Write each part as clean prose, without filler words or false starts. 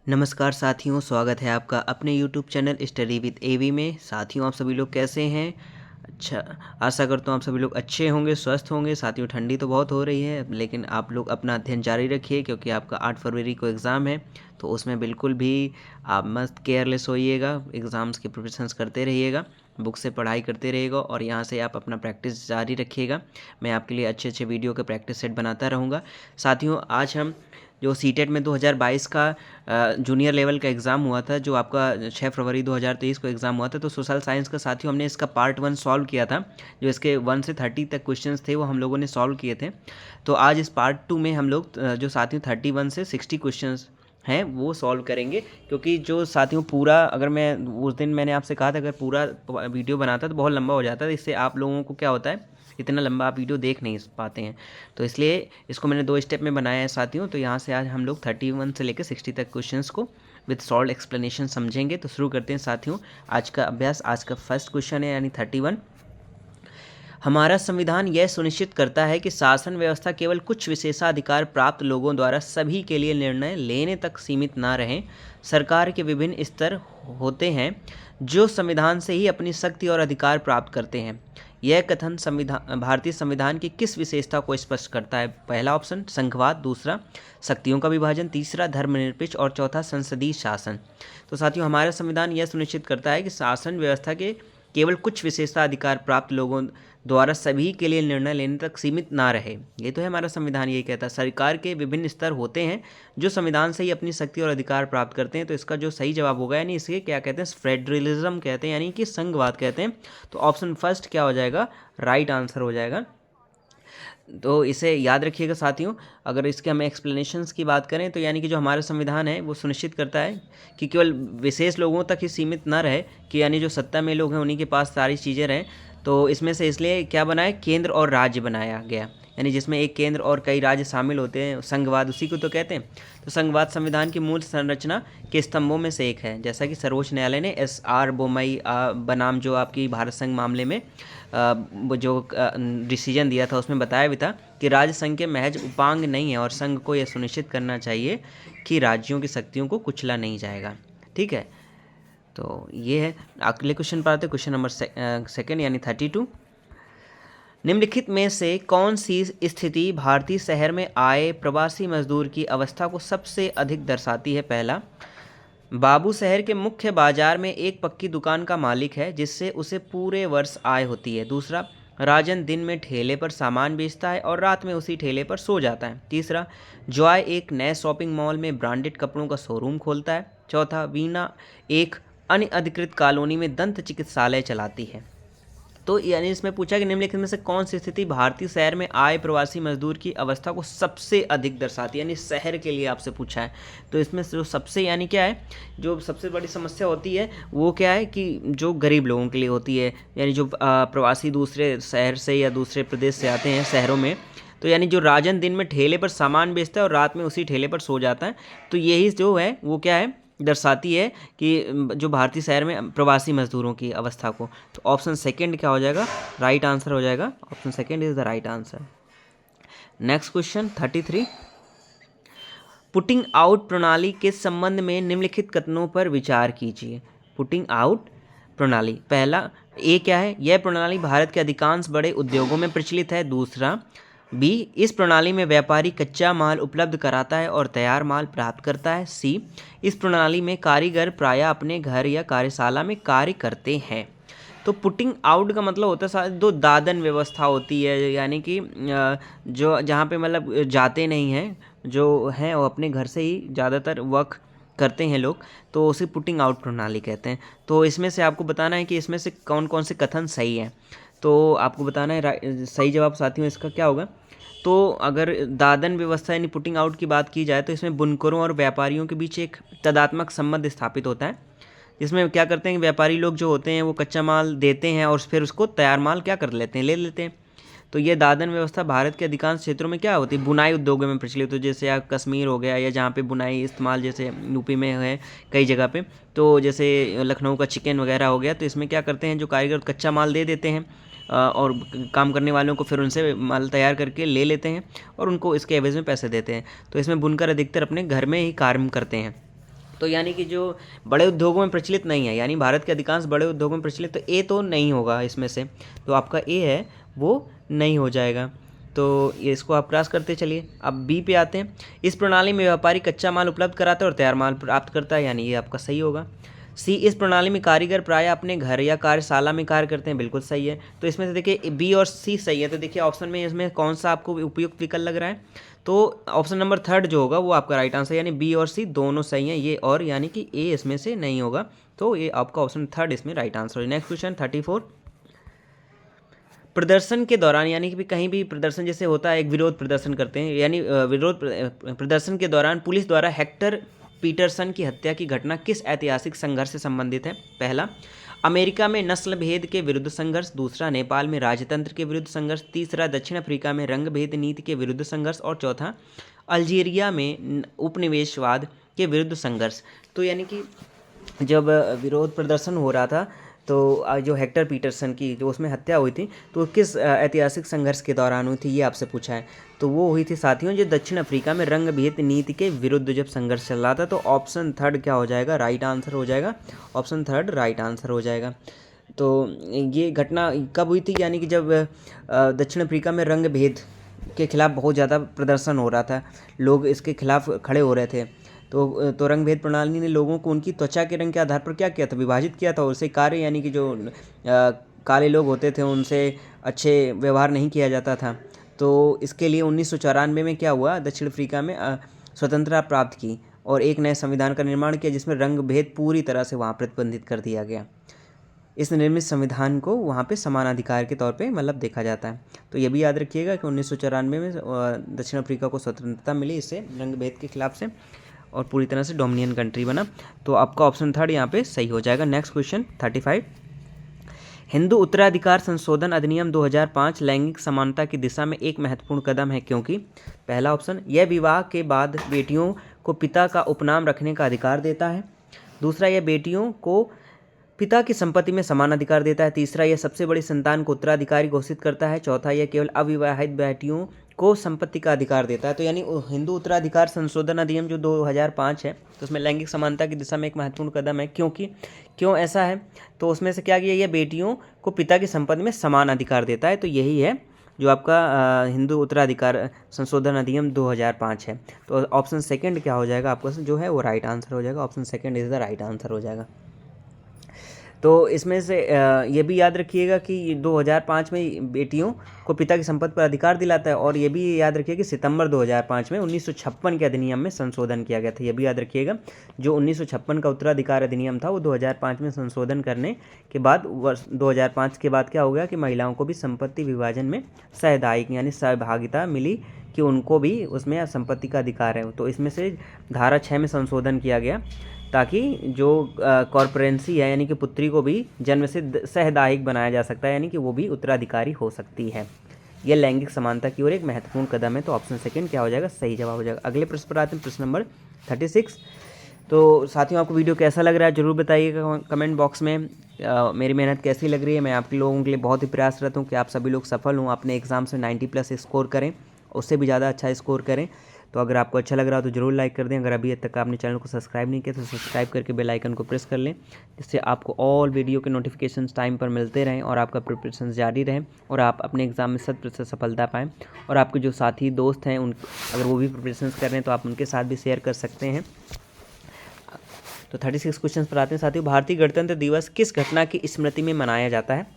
नमस्कार साथियों, स्वागत है आपका अपने YouTube चैनल स्टडी विद एवी में। साथियों, आप सभी लोग कैसे हैं? अच्छा, आशा करता हूँ आप सभी लोग अच्छे होंगे, स्वस्थ होंगे। साथियों, ठंडी तो बहुत हो रही है, लेकिन आप लोग अपना अध्ययन जारी रखिए क्योंकि आपका 8 फरवरी को एग्ज़ाम है। तो उसमें बिल्कुल भी आप मस्त केयरलेस होइएगा, एग्ज़ाम्स के प्रिपरेशंस करते रहिएगा, बुक से पढ़ाई करते रहिएगा और यहाँ से आप अपना प्रैक्टिस जारी रखिएगा। मैं आपके लिए अच्छे अच्छे वीडियो के प्रैक्टिस सेट बनाता रहूँगा। साथियों, आज हम जो सीटेट में 2022 का जूनियर लेवल का एग्ज़ाम हुआ था, जो आपका 6 फरवरी 2023 को एग्ज़ाम हुआ था, तो सोशल साइंस का साथियों हमने इसका पार्ट 1 सॉल्व किया था। जो इसके 1 से 30 तक क्वेश्चंस थे वो हम लोगों ने सॉल्व किए थे। तो आज इस पार्ट 2 में हम लोग जो साथियों 31 से 60 क्वेश्चंस हैं वो सॉल्व करेंगे। क्योंकि जो साथियों पूरा, अगर मैं उस दिन मैंने आपसे कहा था अगर पूरा वीडियो बनाता तो बहुत लंबा हो जाता है, इससे आप लोगों को क्या होता है, इतना लंबा आप वीडियो देख नहीं पाते हैं। तो इसलिए इसको मैंने 2 स्टेप में बनाया है साथियों। तो यहाँ से आज हम लोग 31 से लेकर 60 तक क्वेश्चंस को विद सॉल्व एक्सप्लेनेशन समझेंगे। तो शुरू करते हैं साथियों आज का अभ्यास। आज का फर्स्ट क्वेश्चन है यानी 31। हमारा संविधान यह सुनिश्चित करता है कि शासन व्यवस्था केवल कुछ विशेषाधिकार प्राप्त लोगों द्वारा सभी के लिए निर्णय लेने तक सीमित ना रहे। सरकार के विभिन्न स्तर होते हैं जो संविधान से ही अपनी शक्ति और अधिकार प्राप्त करते हैं। यह कथन भारतीय संविधान की किस विशेषता को स्पष्ट करता है? पहला ऑप्शन संघवाद, दूसरा शक्तियों का विभाजन, तीसरा धर्मनिरपेक्ष और चौथा संसदीय शासन। तो साथियों, हमारा संविधान यह सुनिश्चित करता है कि शासन व्यवस्था के केवल कुछ विशेषाधिकार प्राप्त लोगों द्वारा सभी के लिए निर्णय लेने तक सीमित ना रहे। ये तो है हमारा संविधान, यही कहता है। सरकार के विभिन्न स्तर होते हैं जो संविधान से ही अपनी शक्ति और अधिकार प्राप्त करते हैं। तो इसका जो सही जवाब होगा, यानी इसके क्या कहते हैं, फेडरलिज्म कहते हैं, यानी कि संघवाद कहते हैं। तो ऑप्शन फर्स्ट क्या हो जाएगा, राइट आंसर हो जाएगा। तो इसे याद रखिएगा साथियों। अगर इसके हम एक्सप्लेनेशंस की बात करें तो यानी कि जो हमारा संविधान है वो सुनिश्चित करता है कि केवल विशेष लोगों तक ही सीमित ना रहे, कि यानी जो सत्ता में लोग हैं उन्हीं के पास सारी चीज़ें रहें। तो इसमें से इसलिए क्या बनाया, केंद्र और राज्य बनाया गया, यानी जिसमें एक केंद्र और कई राज्य शामिल होते हैं। संघवाद उसी को तो कहते हैं। तो संघवाद संविधान की मूल संरचना के स्तंभों में से एक है। जैसा कि सर्वोच्च न्यायालय ने एस.आर. बोमई बनाम जो आपकी भारत संघ मामले में जो डिसीजन दिया था उसमें बताया भी था कि राज्य संघ के महज उपांग नहीं है और संघ को यह सुनिश्चित करना चाहिए कि राज्यों की शक्तियों को कुचला नहीं जाएगा। ठीक है, तो ये है। अगले क्वेश्चन पर आते हैं, क्वेश्चन नंबर सेकेंड यानी 32। निम्नलिखित में से कौन सी स्थिति भारतीय शहर में आए प्रवासी मजदूर की अवस्था को सबसे अधिक दर्शाती है? पहला, बाबू शहर के मुख्य बाजार में एक पक्की दुकान का मालिक है जिससे उसे पूरे वर्ष आय होती है। दूसरा, राजन दिन में ठेले पर सामान बेचता है और रात में उसी ठेले पर सो जाता है। तीसरा, जॉय एक नए शॉपिंग मॉल में ब्रांडेड कपड़ों का शोरूम खोलता है। चौथा, वीणा एक अनधिकृत कॉलोनी में दंत चिकित्सालय चलाती है। तो यानी इसमें पूछा कि निम्नलिखित में से कौन सी स्थिति भारतीय शहर में आए प्रवासी मजदूर की अवस्था को सबसे अधिक दर्शाती है, यानी शहर के लिए आपसे पूछा है। तो इसमें जो सबसे यानी क्या है, जो सबसे बड़ी समस्या होती है वो क्या है कि जो गरीब लोगों के लिए होती है, यानी जो प्रवासी दूसरे शहर से या दूसरे प्रदेश से आते हैं शहरों में। तो यानी जो राजन दिन में ठेले पर सामान बेचता है और रात में उसी ठेले पर सो जाता है, तो यही जो है वो क्या है, दर्शाती है कि जो भारतीय शहर में प्रवासी मजदूरों की अवस्था को। तो ऑप्शन सेकंड क्या हो जाएगा, राइट आंसर हो जाएगा। Option second is the right answer. Next question 33। Putting out प्रणाली के संबंध में निम्नलिखित कथनों पर विचार कीजिए। पुटिंग आउट प्रणाली, पहला ए क्या है, यह प्रणाली भारत के अधिकांश बड़े उद्योगों में प्रचलित है। दूसरा, बी, इस प्रणाली में व्यापारी कच्चा माल उपलब्ध कराता है और तैयार माल प्राप्त करता है। सी, इस प्रणाली में कारीगर प्रायः अपने घर या कार्यशाला में कार्य करते हैं। तो पुटिंग आउट का मतलब होता है दो दादन व्यवस्था होती है, यानी कि जो जहाँ पे मतलब जाते नहीं हैं, जो हैं वो अपने घर से ही ज़्यादातर वर्क करते हैं लोग, तो उसे पुटिंग आउट प्रणाली कहते हैं। तो इसमें से आपको बताना है कि इसमें से कौन कौन से कथन सही हैं। तो आपको बताना है सही जवाब साथियों इसका क्या होगा। तो अगर दादन व्यवस्था यानी पुटिंग आउट की बात की जाए तो इसमें बुनकरों और व्यापारियों के बीच एक तदात्मक संबंध स्थापित होता है, जिसमें क्या करते हैं, व्यापारी लोग जो होते हैं वो कच्चा माल देते हैं और फिर उसको तैयार माल क्या कर लेते हैं, ले लेते हैं। तो ये दादन व्यवस्था भारत के अधिकांश क्षेत्रों में क्या होती है, बुनाई उद्योगों में प्रचलित। तो जैसे आप कश्मीर हो गया या जहाँ पे बुनाई इस्तेमाल, जैसे यूपी में है कई जगह पे, तो जैसे लखनऊ का चिकन वगैरह हो गया, तो इसमें क्या करते हैं, जो कारीगर कच्चा माल दे देते हैं और काम करने वालों को फिर उनसे माल तैयार करके ले लेते हैं और उनको इसके एवज में पैसे देते हैं। तो इसमें बुनकर अधिकतर अपने घर में ही कार्य करते हैं। तो यानी कि जो बड़े उद्योगों में प्रचलित नहीं है, यानी भारत के अधिकांश बड़े उद्योगों में प्रचलित, तो ए तो नहीं होगा इसमें से, तो आपका ए है वो नहीं हो जाएगा। तो ये इसको आप क्रॉस करते चलिए। अब बी पे आते हैं। इस प्रणाली में व्यापारी कच्चा माल उपलब्ध कराता है और तैयार माल प्राप्त करता है, यानी ये आपका सही होगा। सी, इस प्रणाली में कारीगर प्राय अपने घर या कार्यशाला में कार्य करते हैं, बिल्कुल सही है। तो इसमें से देखिए बी और सी सही है, तो देखिए ऑप्शन में इसमें कौन सा आपको उपयुक्त विकल्प लग रहा है, तो ऑप्शन नंबर थर्ड जो होगा वो आपका राइट आंसर, यानी बी और सी दोनों सही हैं, ये और यानी कि ए इसमें से नहीं होगा, तो ये आपका ऑप्शन थर्ड इसमें राइट आंसर है। Next question 34। प्रदर्शन के दौरान, यानी कि कहीं भी प्रदर्शन जैसे होता है, एक विरोध प्रदर्शन करते हैं, यानी विरोध प्रदर्शन के दौरान पुलिस द्वारा हेक्टर पीटरसन की हत्या की घटना किस ऐतिहासिक संघर्ष से संबंधित है? पहला, अमेरिका में नस्ल भेद के विरुद्ध संघर्ष, दूसरा, नेपाल में राजतंत्र के विरुद्ध संघर्ष, तीसरा, दक्षिण अफ्रीका में रंग भेद नीति के विरुद्ध संघर्ष, और चौथा, अल्जीरिया में उपनिवेशवाद के विरुद्ध संघर्ष। तो यानी कि जब विरोध प्रदर्शन हो रहा था, तो जो हेक्टर पीटरसन की जो उसमें हत्या हुई थी, तो किस ऐतिहासिक संघर्ष के दौरान हुई थी, ये आपसे पूछा है। तो वो हुई थी साथियों जो दक्षिण अफ्रीका में रंग भेद नीति के विरुद्ध जब संघर्ष चल रहा था, तो ऑप्शन थर्ड क्या हो जाएगा? राइट आंसर हो जाएगा, ऑप्शन थर्ड राइट आंसर हो जाएगा। तो ये घटना कब हुई थी? यानी कि जब दक्षिण अफ्रीका में रंग भेद के खिलाफ बहुत ज़्यादा प्रदर्शन हो रहा था, लोग इसके खिलाफ खड़े हो रहे थे, तो रंग भेद प्रणाली ने लोगों को उनकी त्वचा के रंग के आधार पर क्या किया था? विभाजित किया था। उससे कार्य, यानी कि जो काले लोग होते थे उनसे अच्छे व्यवहार नहीं किया जाता था। तो इसके लिए 1994 में क्या हुआ? दक्षिण अफ्रीका में स्वतंत्रता प्राप्त की और एक नए संविधान का निर्माण किया, जिसमें रंग भेद पूरी तरह से वहाँ प्रतिबंधित कर दिया गया। इस निर्मित संविधान को वहाँ पे समान अधिकार के तौर पे मतलब देखा जाता है। तो ये भी याद रखिएगा कि 1994 में दक्षिण अफ्रीका को स्वतंत्रता मिली इससे, रंग भेद के खिलाफ से, और पूरी तरह से डोमिनियन कंट्री बना। तो आपका ऑप्शन थर्ड यहाँ पे सही हो जाएगा। Next question 35। हिंदू उत्तराधिकार संशोधन अधिनियम 2005 लैंगिक समानता की दिशा में एक महत्वपूर्ण कदम है, क्योंकि पहला ऑप्शन, यह विवाह के बाद बेटियों को पिता का उपनाम रखने का अधिकार देता है, दूसरा, यह बेटियों को पिता की संपत्ति में समान अधिकार देता है, तीसरा, यह सबसे बड़ी संतान को उत्तराधिकारी घोषित करता है, चौथा, यह केवल अविवाहित बेटियों को संपत्ति का अधिकार देता है। तो यानी हिंदू उत्तराधिकार संशोधन अधिनियम जो 2005 है, तो उसमें लैंगिक समानता की दिशा में एक महत्वपूर्ण कदम है, क्योंकि क्यों ऐसा है? तो उसमें से क्या किया? यह बेटियों को पिता की संपत्ति में समान अधिकार देता है। तो यही है जो आपका हिंदू उत्तराधिकार संशोधन अधिनियम 2005 है। तो ऑप्शन सेकंड क्या हो जाएगा आपका जो है वो राइट आंसर हो जाएगा, option second is the right answer हो जाएगा। तो इसमें से ये भी याद रखिएगा कि 2005 में बेटियों को पिता की संपत्ति पर अधिकार दिलाता है, और ये भी याद रखिए कि सितंबर 2005 में 1956 के अधिनियम में संशोधन किया गया था। ये भी याद रखिएगा, जो 1956 का उत्तराधिकार अधिनियम था वो 2005 में संशोधन करने के बाद, वर्ष 2005 के बाद क्या हो गया कि महिलाओं को भी संपत्ति विभाजन में सहदायिक यानी सहभागिता मिली, कि उनको भी उसमें संपत्ति का अधिकार है। तो इसमें से धारा 6 में संशोधन किया गया, ताकि जो कॉर्पोरेंसी है, यानी कि पुत्री को भी जन्म से सहदायिक बनाया जा सकता है, यानी कि वो भी उत्तराधिकारी हो सकती है। यह लैंगिक समानता की ओर एक महत्वपूर्ण कदम है। तो ऑप्शन सेकंड क्या हो जाएगा? सही जवाब हो जाएगा। अगले प्रश्न पर आते हैं, प्रश्न नंबर 36। तो साथियों, आपको वीडियो कैसा लग रहा है जरूर बताइएगा कमेंट बॉक्स में। मेरी मेहनत कैसी लग रही है? मैं आप लोगों के लिए बहुत ही प्रयासरत हूँ कि आप सभी लोग सफल हों, अपने एग्जाम से 90+ स्कोर करें, उससे भी ज़्यादा अच्छा स्कोर करें। तो अगर आपको अच्छा लग रहा हो तो ज़रूर लाइक कर दें। अगर अभी तक आपने चैनल को सब्सक्राइब नहीं किया तो सब्सक्राइब करके बेल आइकन को प्रेस कर लें, जिससे आपको ऑल वीडियो के नोटिफिकेशंस टाइम पर मिलते रहें और आपका प्रिपरेशन जारी रहे और आप अपने एग्जाम में 100% सफलता पाएँ। और आपके जो साथी दोस्त हैं उन अगर वो भी प्रिपरेशन कर रहे हैं तो आप उनके साथ भी शेयर कर सकते हैं। तो 36 क्वेश्चन पर आते हैं साथियों। भारतीय गणतंत्र दिवस किस घटना की स्मृति में मनाया जाता है?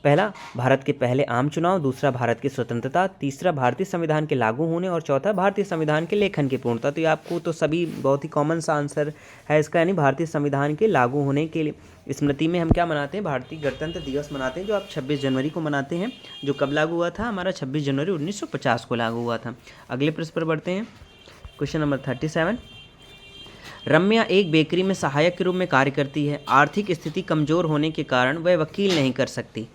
पहला, भारत के पहले आम चुनाव, दूसरा, भारत की स्वतंत्रता, तीसरा, भारतीय संविधान के लागू होने, और चौथा, भारतीय संविधान के लेखन की पूर्णता। तो ये आपको तो सभी बहुत ही कॉमन सा आंसर है इसका, यानी भारतीय संविधान के लागू होने के लिए स्मृति में हम क्या मनाते हैं? भारतीय गणतंत्र दिवस मनाते हैं, जो आप 26 जनवरी को मनाते हैं। जो कब लागू हुआ था? हमारा 26 जनवरी 1950 को लागू हुआ था। अगले प्रश्न पर बढ़ते हैं, क्वेश्चन नंबर 37। रम्या एक बेकरी में सहायक के रूप में कार्य करती है। आर्थिक स्थिति कमजोर होने के कारण वह वकील नहीं कर सकती।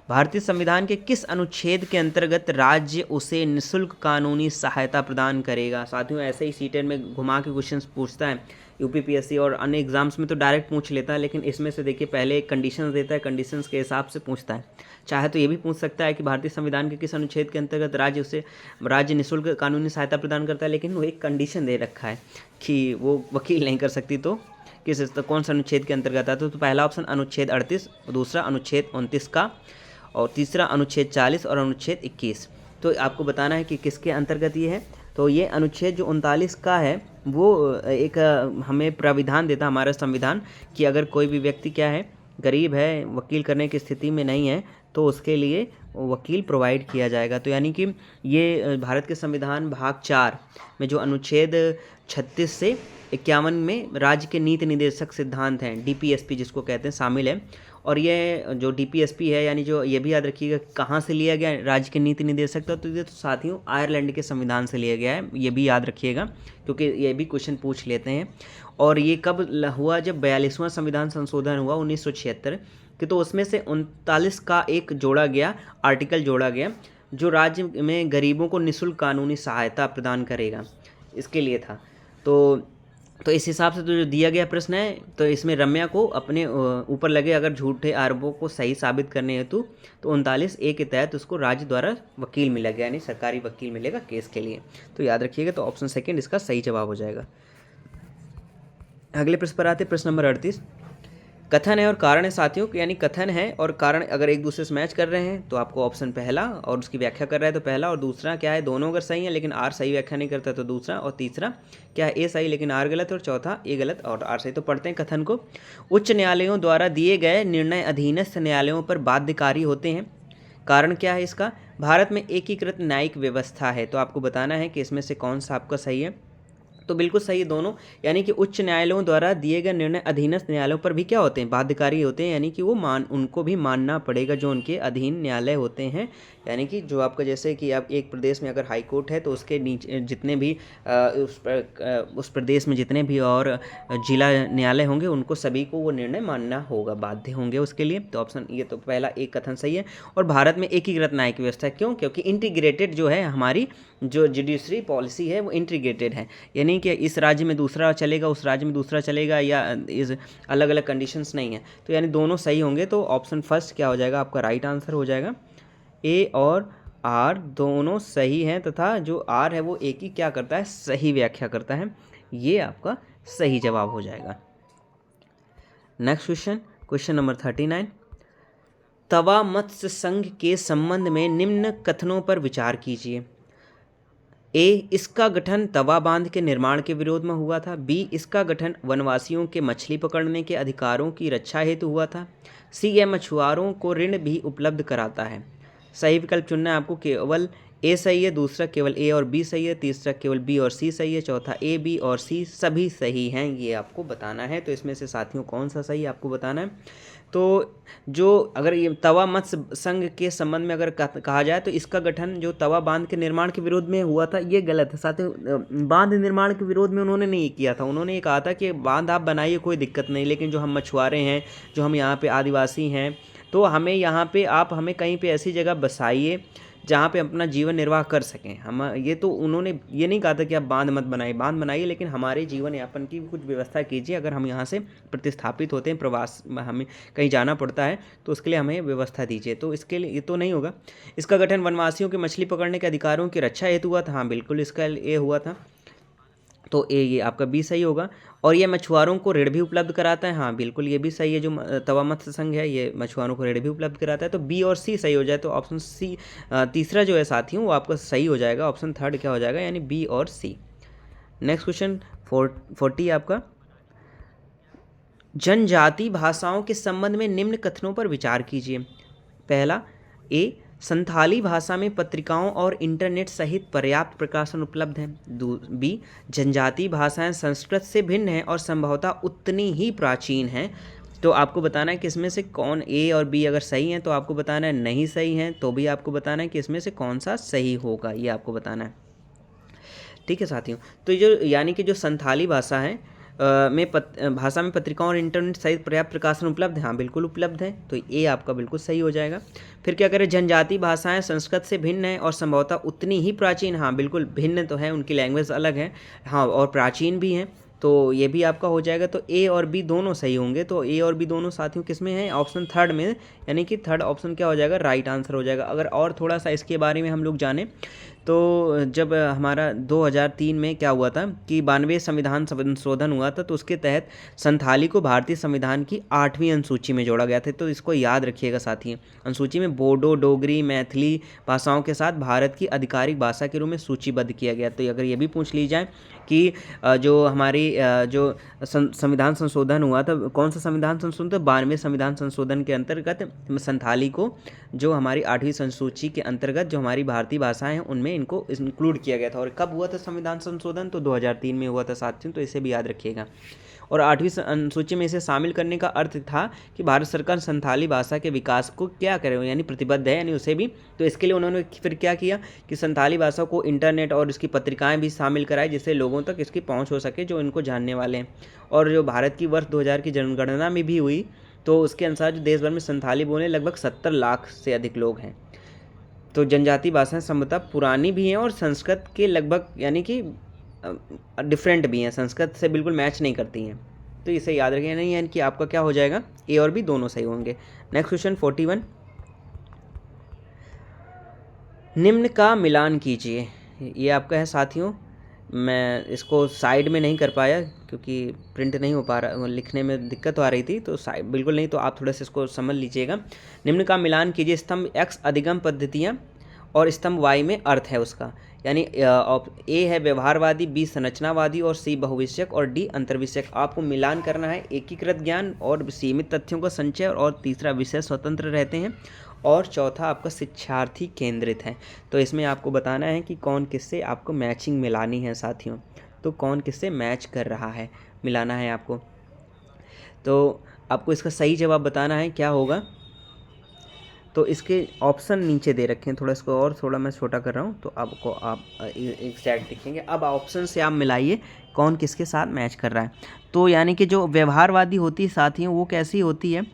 भारतीय संविधान के किस अनुच्छेद के अंतर्गत राज्य उसे निःशुल्क कानूनी सहायता प्रदान करेगा। साथियों ऐसे ही सीटेट में घुमा के क्वेश्चंस पूछता है यूपीपीएससी, और अन्य एग्जाम्स में तो डायरेक्ट पूछ लेता है, लेकिन इसमें से देखिए पहले एक कंडीशंस देता है, कंडीशंस के हिसाब से पूछता है। चाहे तो ये भी पूछ सकता है कि भारतीय संविधान के किस अनुच्छेद के अंतर्गत राज्य निःशुल्क कानूनी सहायता प्रदान करता है, लेकिन वो एक कंडीशन दे रखा है कि वो वकील नहीं कर सकती, तो कौन सा अनुच्छेद के अंतर्गत आता है। तो पहला ऑप्शन अनुच्छेद 38, दूसरा अनुच्छेद 29 का, और तीसरा अनुच्छेद 40 और अनुच्छेद 21। तो आपको बताना है कि किसके अंतर्गत ये है। तो ये अनुच्छेद जो 39 का है वो एक हमें प्राविधान देता है हमारा संविधान कि अगर कोई भी व्यक्ति क्या है, गरीब है, वकील करने की स्थिति में नहीं है, तो उसके लिए वकील प्रोवाइड किया जाएगा। तो यानी कि ये भारत के संविधान भाग 4 में जो अनुच्छेद 36 से 51 में राज्य के नीति निर्देशक सिद्धांत हैं, डीपीएसपी जिसको कहते हैं, शामिल है। और ये जो डीपीएसपी है, यानी जो ये भी याद रखिएगा कहाँ से लिया गया राज्य के नीति निर्देशक था, तो ये तो साथियों आयरलैंड के संविधान से लिया गया है, ये भी याद रखिएगा क्योंकि ये भी क्वेश्चन पूछ लेते हैं। और ये कब हुआ, जब 42वां संविधान संशोधन हुआ 1976 कि, तो उसमें से 39 का एक जोड़ा गया, आर्टिकल जोड़ा गया जो राज्य में गरीबों को निःशुल्क कानूनी सहायता प्रदान करेगा, इसके लिए था। तो इस हिसाब से तो जो दिया गया प्रश्न है, तो इसमें रम्या को अपने ऊपर लगे अगर झूठे आरोपों को सही साबित करने हेतु तो 39A के तहत उसको राज्य द्वारा वकील मिला गया, यानी सरकारी वकील मिलेगा केस के लिए। तो याद रखिएगा, तो ऑप्शन सेकंड इसका सही जवाब हो जाएगा। अगले प्रश्न पर आते, प्रश्न नंबर 38। कथन है और कारण है साथियों, यानी कथन है और कारण अगर एक दूसरे से मैच कर रहे हैं तो आपको ऑप्शन पहला, और उसकी व्याख्या कर रहा है तो पहला, और दूसरा क्या है, दोनों अगर सही है लेकिन आर सही व्याख्या नहीं करता तो दूसरा, और तीसरा क्या है, ए सही लेकिन आर गलत, और चौथा ए गलत और आर सही। तो पढ़ते हैं कथन को। उच्च न्यायालयों द्वारा दिए गए निर्णय अधीनस्थ न्यायालयों पर बाध्यकारी होते हैं। कारण क्या है इसका, भारत में एकीकृत न्यायिक व्यवस्था है। तो आपको बताना है कि इसमें से कौन सा आपका सही है। तो बिल्कुल सही है दोनों, यानी कि उच्च न्यायालयों द्वारा दिए गए निर्णय अधीनस्थ न्यायालयों पर भी क्या होते हैं, बाध्यकारी होते हैं, यानी कि वो उनको भी मानना पड़ेगा जो उनके अधीन न्यायालय होते हैं। यानी कि जो आपका जैसे कि आप एक प्रदेश में अगर हाई कोर्ट है तो उसके नीचे जितने भी उस प्रदेश में जितने भी और जिला न्यायालय होंगे उनको सभी को वो निर्णय मानना होगा, बाध्य होंगे उसके लिए। तो ऑप्शन ये तो पहला एक कथन सही है। और भारत में एकीकृत न्यायिक व्यवस्था क्यों, क्योंकि इंटीग्रेटेड जो है हमारी जो जुडिशरी पॉलिसी है वो इंटीग्रेटेड है, यानी कि इस राज्य में दूसरा चलेगा, उस राज्य में दूसरा चलेगा, या इस अलग अलग कंडीशंस नहीं है। तो यानी दोनों सही होंगे। तो ऑप्शन फर्स्ट क्या हो जाएगा आपका राइट आंसर हो जाएगा। ए और आर दोनों सही हैं, तथा जो आर है वो ए की क्या करता है, सही व्याख्या करता है। ये आपका सही जवाब हो जाएगा। Next question, question number 39। तवा मत्स्य संघ के संबंध में निम्न कथनों पर विचार कीजिए। ए, इसका गठन तवा बांध के निर्माण के विरोध में हुआ था। बी, इसका गठन वनवासियों के मछली पकड़ने के अधिकारों की रक्षा हेतु हुआ था। सी, यह मछुआरों को ऋण भी उपलब्ध कराता है। सही विकल्प चुनना है आपको, केवल ए सही है, दूसरा केवल ए और बी सही है, तीसरा केवल बी और सी सही है, चौथा ए, बी और सी सभी सही हैं, ये आपको बताना है। तो इसमें से साथियों कौन सा सही आपको बताना है। तो जो अगर ये तवा मत्स्य संघ के संबंध में अगर कहा जाए तो इसका गठन जो तवा बांध के निर्माण के विरोध में हुआ था ये गलत है साथियों। बांध निर्माण के विरोध में उन्होंने नहीं किया था, उन्होंने ये कहा था कि बांध आप बनाइए कोई दिक्कत नहीं, लेकिन जो हम मछुआरे हैं, जो हम यहाँ पे आदिवासी हैं, तो हमें यहाँ पे आप हमें कहीं पे ऐसी जगह बसाइए जहाँ पे अपना जीवन निर्वाह कर सकें। हम ये तो उन्होंने ये नहीं कहा था कि आप बांध मत बनाइए, बांध बनाइए, लेकिन हमारे जीवन यापन की कुछ व्यवस्था कीजिए। अगर हम यहाँ से प्रतिस्थापित होते हैं, प्रवास हमें कहीं जाना पड़ता है, तो उसके लिए हमें व्यवस्था दीजिए। तो इसके लिए ये तो नहीं होगा। इसका गठन वनवासियों के मछली पकड़ने के अधिकारों की रक्षा हेतु हुआ था। हाँ बिल्कुल इसका ये हुआ था, तो ये आपका बी सही होगा। और ये मछुआरों को ऋण भी उपलब्ध कराता है। हाँ बिल्कुल ये भी सही है, जो तवा मत्स्य संघ है ये मछुआरों को ऋण भी उपलब्ध कराता है। तो बी और सी सही हो जाए तो ऑप्शन सी तीसरा जो है साथियों वो आपका सही हो जाएगा। ऑप्शन थर्ड क्या हो जाएगा, यानी बी और सी। नेक्स्ट क्वेश्चन 40 आपका। जनजाति भाषाओं के संबंध में निम्न कथनों पर विचार कीजिए। पहला, ए, संथाली भाषा में पत्रिकाओं और इंटरनेट सहित पर्याप्त प्रकाशन उपलब्ध है। बी, जनजातीय भाषाएं संस्कृत से भिन्न हैं और संभवतः उतनी ही प्राचीन हैं। तो आपको बताना है कि इसमें से कौन, ए और बी अगर सही हैं तो आपको बताना है, नहीं सही हैं तो भी आपको बताना है कि इसमें से कौन सा सही होगा, ये आपको बताना है। ठीक है साथियों। तो जो यानी कि जो संथाली भाषा है भाषा में पत्रिकाओं और इंटरनेट सहित पर्याप्त प्रकाशन उपलब्ध है? हाँ बिल्कुल उपलब्ध है, तो ये आपका बिल्कुल सही हो जाएगा। फिर क्या करें, जनजातीय भाषाएं संस्कृत से भिन्न हैं और संभवतः उतनी ही प्राचीन। हाँ बिल्कुल भिन्न तो है, उनकी लैंग्वेज अलग है, हाँ, और प्राचीन भी हैं, तो ये भी आपका हो जाएगा। तो ए और बी दोनों सही होंगे। तो ए और बी दोनों साथियों किस में है? ऑप्शन थर्ड में, यानी कि थर्ड ऑप्शन क्या हो जाएगा? राइट आंसर हो जाएगा। अगर और थोड़ा सा इसके बारे में हम लोग जानें तो जब हमारा 2003 में क्या हुआ था कि 92 संविधान संशोधन हुआ था, तो उसके तहत संथाली को भारतीय संविधान की 8वीं अनुसूची में जोड़ा गया था। तो इसको याद रखिएगा साथी, अनुसूची में बोडो, डोगरी, मैथिली भाषाओं के साथ भारत की आधिकारिक भाषा के रूप में सूचीबद्ध किया गया। तो अगर ये भी पूछ ली जाए कि जो हमारी जो संविधान संशोधन हुआ था, कौन सा संविधान संशोधन था? 92 संविधान संशोधन के अंतर्गत संथाली को जो हमारी 8वीं अनुसूची के अंतर्गत जो हमारी भारतीय भाषाएं हैं उनमें इनको इंक्लूड किया गया था। और कब हुआ था संविधान संशोधन? तो 2003 में हुआ था साथियों, तो इसे भी याद रखिएगा। और 8वीं अनुसूची में इसे शामिल करने का अर्थ था कि भारत सरकार संथाली भाषा के विकास को क्या करे, यानी प्रतिबद्ध है, यानी उसे भी। तो इसके लिए उन्होंने फिर क्या किया कि संथाली भाषा को इंटरनेट और इसकी पत्रिकाएं भी शामिल कराई, जिससे लोगों तक इसकी पहुंच हो सके जो इनको जानने वाले हैं। और जो भारत की वर्ष 2000 की जनगणना में भी हुई, तो उसके अनुसार जो देश भर में संथाली बोलने लगभग 70 लाख से अधिक लोग हैं। तो जनजातीय भाषाएं संभवतः पुरानी भी हैं और संस्कृत के लगभग यानी कि डिफरेंट भी हैं, संस्कृत से बिल्कुल मैच नहीं करती हैं। तो इसे याद रखें, नहीं यानी कि आपका क्या हो जाएगा? ए और बी दोनों सही होंगे। नेक्स्ट क्वेश्चन 41, निम्न का मिलान कीजिए। ये आपका है साथियों, मैं इसको साइड में नहीं कर पाया क्योंकि प्रिंट नहीं हो पा रहा, लिखने में दिक्कत आ रही थी, तो साइड बिल्कुल नहीं, तो आप थोड़ा सा इसको समझ लीजिएगा। निम्न का मिलान कीजिए, स्तंभ एक्स अधिगम पद्धतियाँ और स्तंभ वाई में अर्थ है उसका, यानी ए है व्यवहारवादी, बी संरचनावादी और सी बहुविषयक और डी अंतर्विषयक। आपको मिलान करना है, एकीकृत ज्ञान और सीमित तथ्यों का संचय, और तीसरा विषय स्वतंत्र रहते हैं, और चौथा आपका शिक्षार्थी केंद्रित है। तो इसमें आपको बताना है कि कौन किससे आपको मैचिंग मिलानी है साथियों, तो कौन किससे मैच कर रहा है, मिलाना है आपको। तो आपको इसका सही जवाब बताना है, क्या होगा? तो इसके ऑप्शन नीचे दे रखे हैं, थोड़ा इसको और थोड़ा मैं छोटा कर रहा हूँ, तो आपको आप एग्जैक्ट दिखेंगे। अब ऑप्शन से आप मिलाइए कौन किसके साथ मैच कर रहा है। तो यानी कि जो व्यवहारवादी होती है साथियों, वो कैसी होती है?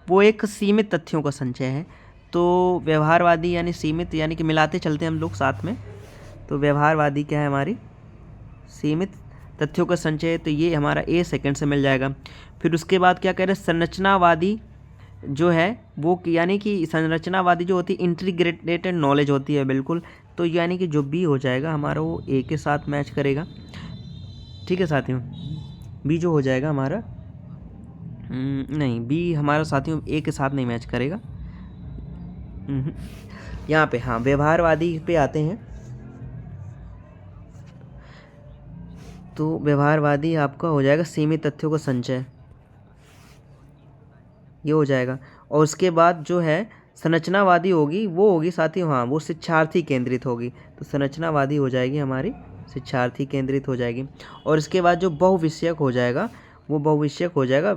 वो एक सीमित तथ्यों का संचय है। तो व्यवहारवादी यानी सीमित, यानी कि मिलाते चलते हैं हम लोग साथ में। तो व्यवहारवादी क्या है? हमारी सीमित तथ्यों का संचय, तो ये हमारा ए सेकंड से मिल जाएगा। फिर उसके बाद क्या कह रहे हैं? संरचनावादी जो है वो, यानी कि संरचनावादी जो होती है इंटीग्रेटेड नॉलेज होती है बिल्कुल, तो यानी कि जो बी हो जाएगा हमारा वो ए के साथ मैच करेगा। ठीक है साथियों, बी जो हो जाएगा हमारा, नहीं, बी हमारा साथियों ए के साथ नहीं मैच करेगा। यहाँ पे हाँ व्यवहारवादी पे आते हैं। तो व्यवहारवादी आपका हो जाएगा सीमित तथ्यों का संचय, ये हो जाएगा। और उसके बाद जो है संरचनावादी होगी, वो होगी साथियों, हाँ, वो शिक्षार्थी केंद्रित होगी। तो संरचनावादी हो जाएगी हमारी शिक्षार्थी केंद्रित हो जाएगी। और इसके बाद जो बहुविषयक हो जाएगा, वो बहुविषयक हो जाएगा।